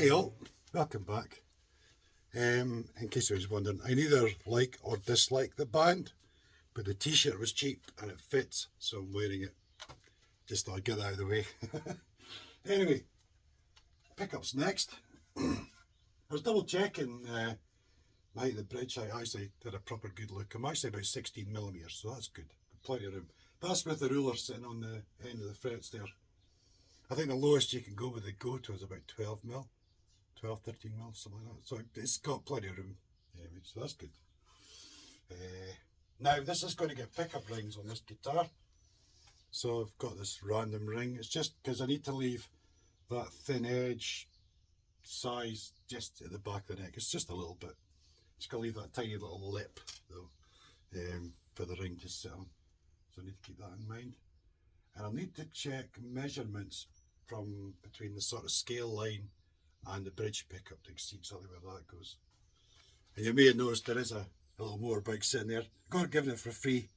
Hey all, welcome back. In case you was wondering, I neither like or dislike the band, but the t-shirt was cheap and it fits, so I'm wearing it. Just thought I'd get that out of the way. Anyway, pickups next. I was double checking the height of the bridge. I actually did a proper good look. I'm actually about 16mm, so that's good. Plenty of room. That's with the ruler sitting on the end of the frets there. I think the lowest you can go with the go-to is about 12mm. 12, 13mm, something like that. So it's got plenty of room. Anyway, so that's good. Now this is going to get pickup rings on this guitar. So I've got this random ring. It's just because I need to leave that thin edge size just at the back of the neck. It's just a little bit. Just got to leave that tiny little lip though for the ring to sit on. So I need to keep that in mind. And I'll need to check measurements from between the sort of scale line and the bridge pickup to see exactly where that goes. And you may have noticed there is a little motorbike sitting there. God given it for free.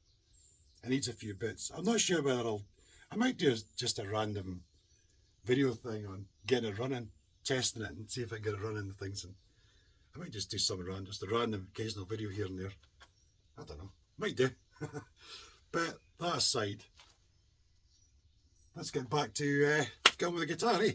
It needs a few bits. I'm not sure whether I might do just a random video thing on getting it running, testing it and see if I can get it running and things. And I might just do something random, just a random occasional video here and there. I don't know, might do. But that aside, let's get back to going with the guitar, eh?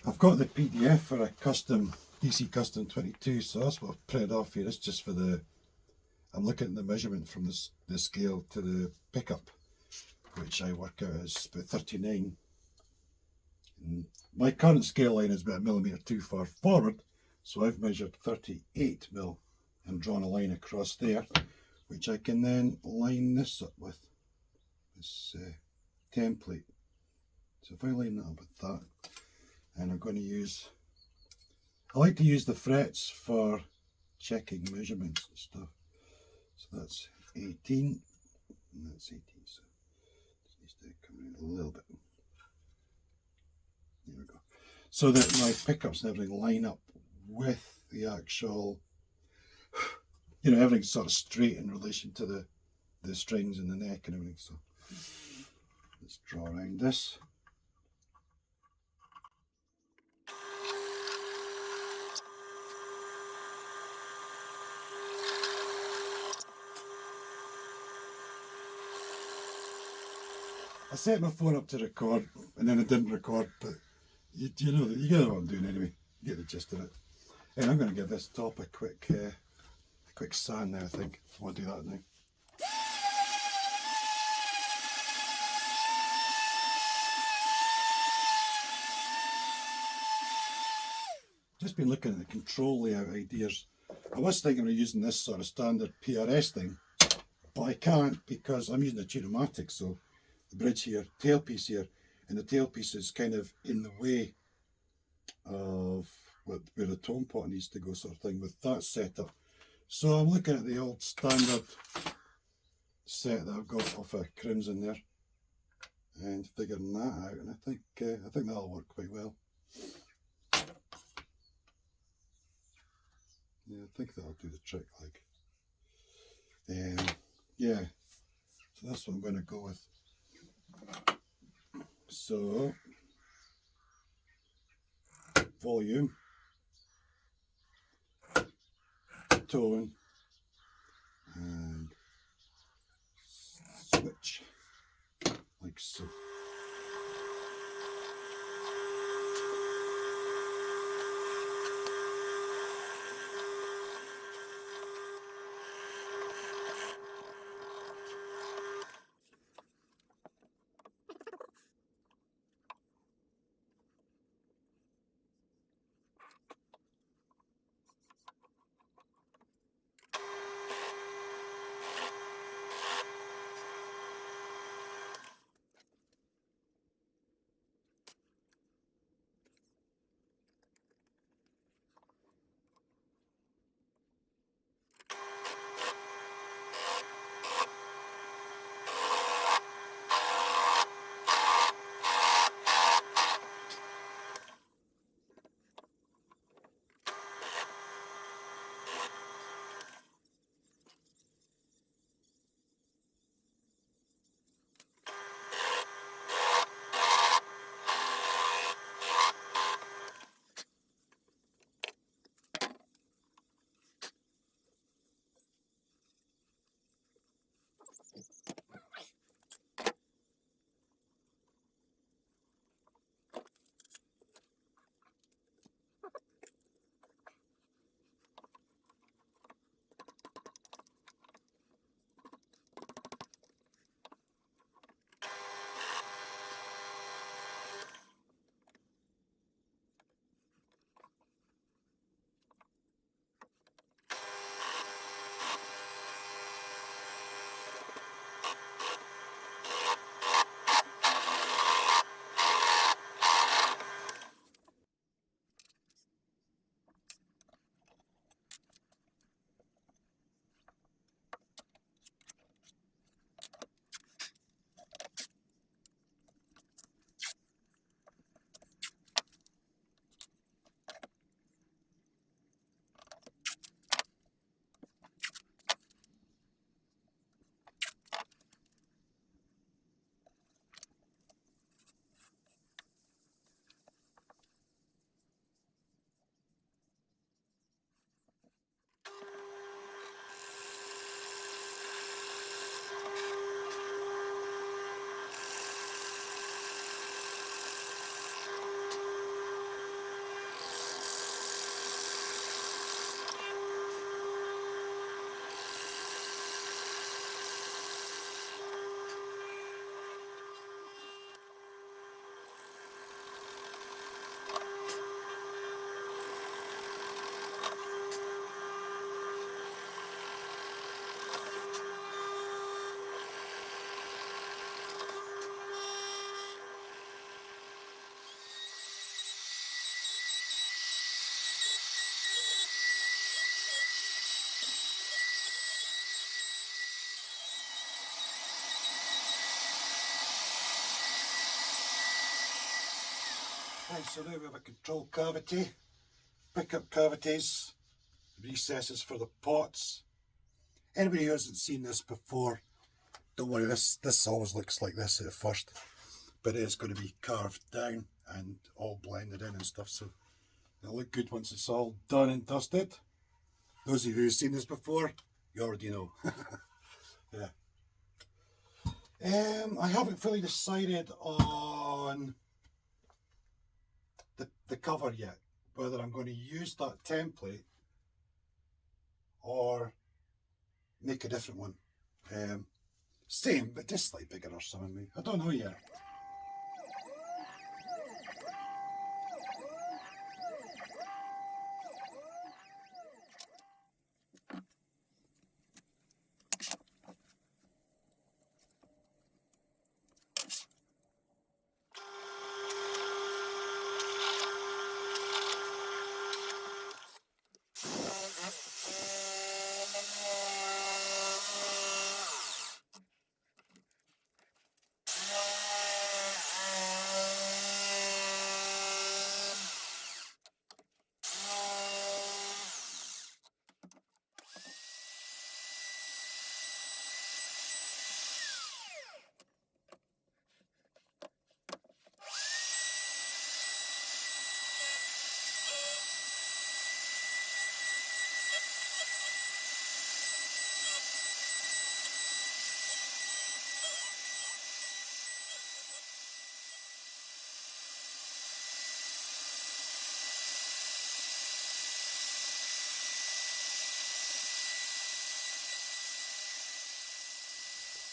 I've got the PDF for a custom DC Custom 22, so that's what I've printed off here. It's just for I'm looking at the measurement from the scale to the pickup, which I work out as about 39. And my current scale line is about a millimetre too far forward, so I've measured 38mm and drawn a line across there, which I can then line this up with, this template. So if I line that up with that, and I'm going to I like to use the frets for checking measurements and stuff. So that's 18, and that's 18, so it needs to come in a little bit. There we go. So that my pickups and everything line up with the actual, everything's sort of straight in relation to the strings and the neck and everything. So let's draw around this. I set my phone up to record and then it didn't record, but you get what I'm doing anyway. You get the gist of it. And I'm going to give this top a quick A quick sand there, I think. I want to do that now. Just been looking at the control layout ideas. I was thinking of using this sort of standard PRS thing, but I can't because I'm using a Tune-o-matic, so the bridge here, tailpiece here, and the tailpiece is kind of in the way of where the tone pot needs to go, sort of thing, with that setup. So I'm looking at the old standard set that I've got off a Crimson there and figuring that out, and I think that'll work quite well. Yeah, I think that'll do the trick, like. Yeah, so that's what I'm going to go with. So, volume, tone, and switch, like so. Right, so now we have a control cavity, pickup cavities, recesses for the pots. Anybody who hasn't seen this before, don't worry, this always looks like this at first, but it is going to be carved down and all blended in and stuff, so it'll look good once it's all done and dusted. Those of you who've seen this before, you already know. Yeah. I haven't fully decided on the cover yet, whether I'm going to use that template or make a different one. Same, but just slightly bigger or something. Maybe. I don't know yet.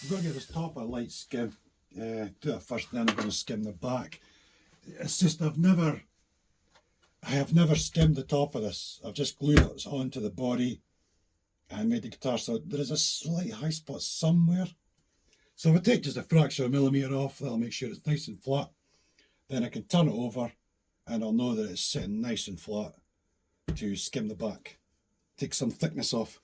I'm going to give this top a light skim. Do it first, then I'm going to skim the back. It's just I have never skimmed the top of this. I've just glued it onto the body and made the guitar, so there is a slight high spot somewhere. So if I take just a fraction of a millimetre off, that'll make sure it's nice and flat. Then I can turn it over and I'll know that it's sitting nice and flat to skim the back. Take some thickness off.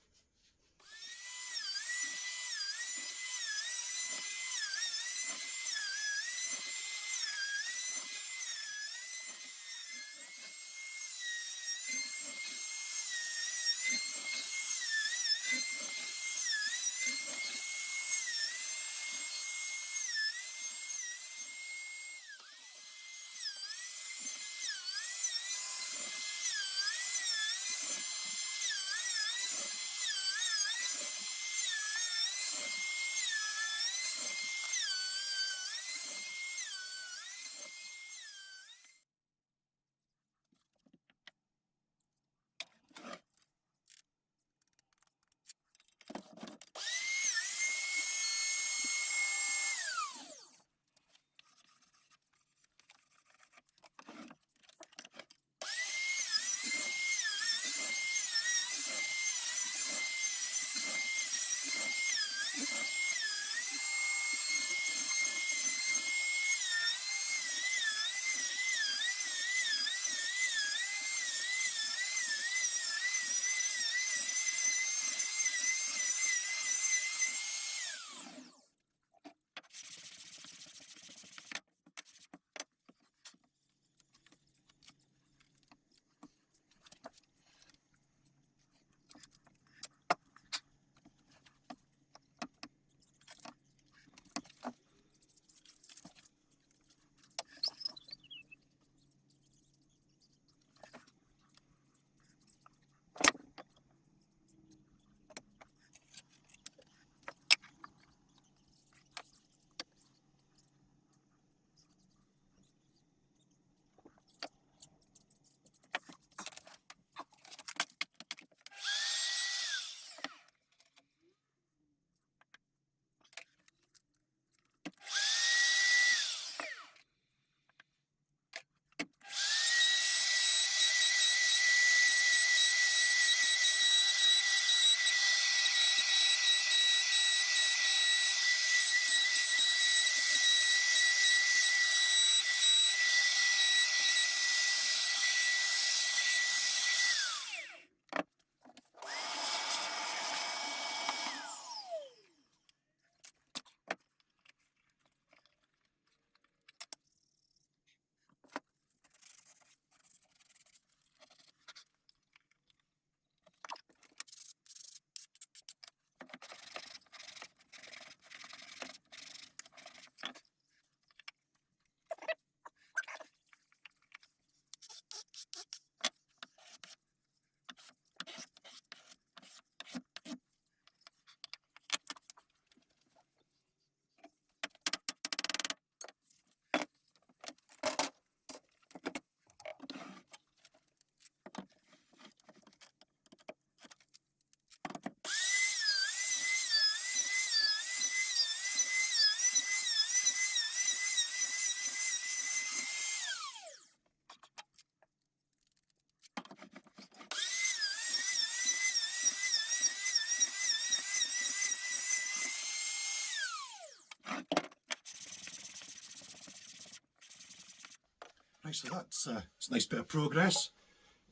so that's it's a nice bit of progress.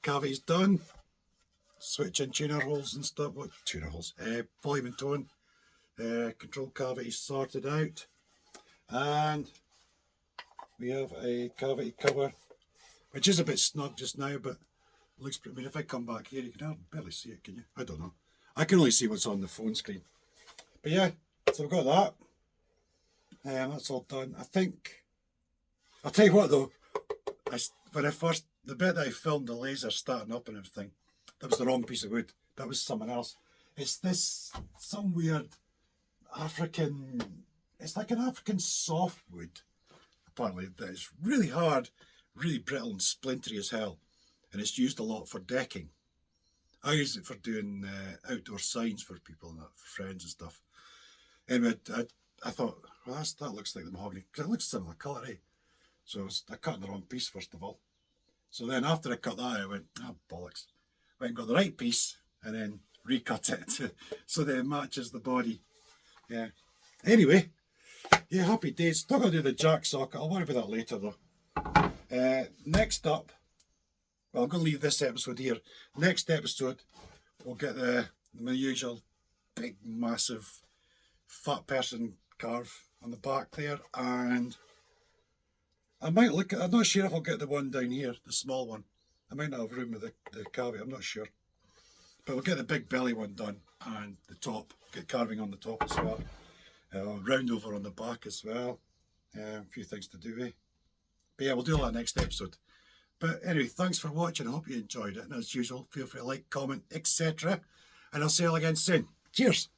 Cavities done. Switching tuner holes and stuff. What tuner holes? Volume and tone. Control cavities sorted out. And we have a cavity cover, which is a bit snug just now, but it looks pretty. I mean, if I come back here, you can barely see it, can you? I don't know. I can only see what's on the phone screen. But yeah, so we've got that. That's all done. I think, I'll tell you what though, the bit that I filmed the laser starting up and everything, that was the wrong piece of wood. That was someone else. It's this, some weird African, it's like an African softwood, apparently, that is really hard, really brittle and splintery as hell. And it's used a lot for decking. I use it for doing outdoor signs for people and that, for friends and stuff. Anyway, I thought, well, that looks like the mahogany, because it looks similar colour, eh? So I cut the wrong piece first of all. So then after I cut that, I went, bollocks. Went and got the right piece and then recut it so that it matches the body. Yeah. Anyway, yeah, happy days. Still got to do the jack socket. I'll worry about that later though. Next up, well, I'm going to leave this episode here. Next episode, we'll get my usual big, massive, fat person carve on the back there, and I might look at, I'm not sure if I'll get the one down here, the small one. I might not have room with the cavity, I'm not sure. But we'll get the big belly one done, and the top, get carving on the top as well. Round over on the back as well. A few things to do, eh? But yeah, we'll do all that next episode. But anyway, thanks for watching. I hope you enjoyed it. And as usual, feel free to like, comment, etc. And I'll see you all again soon. Cheers.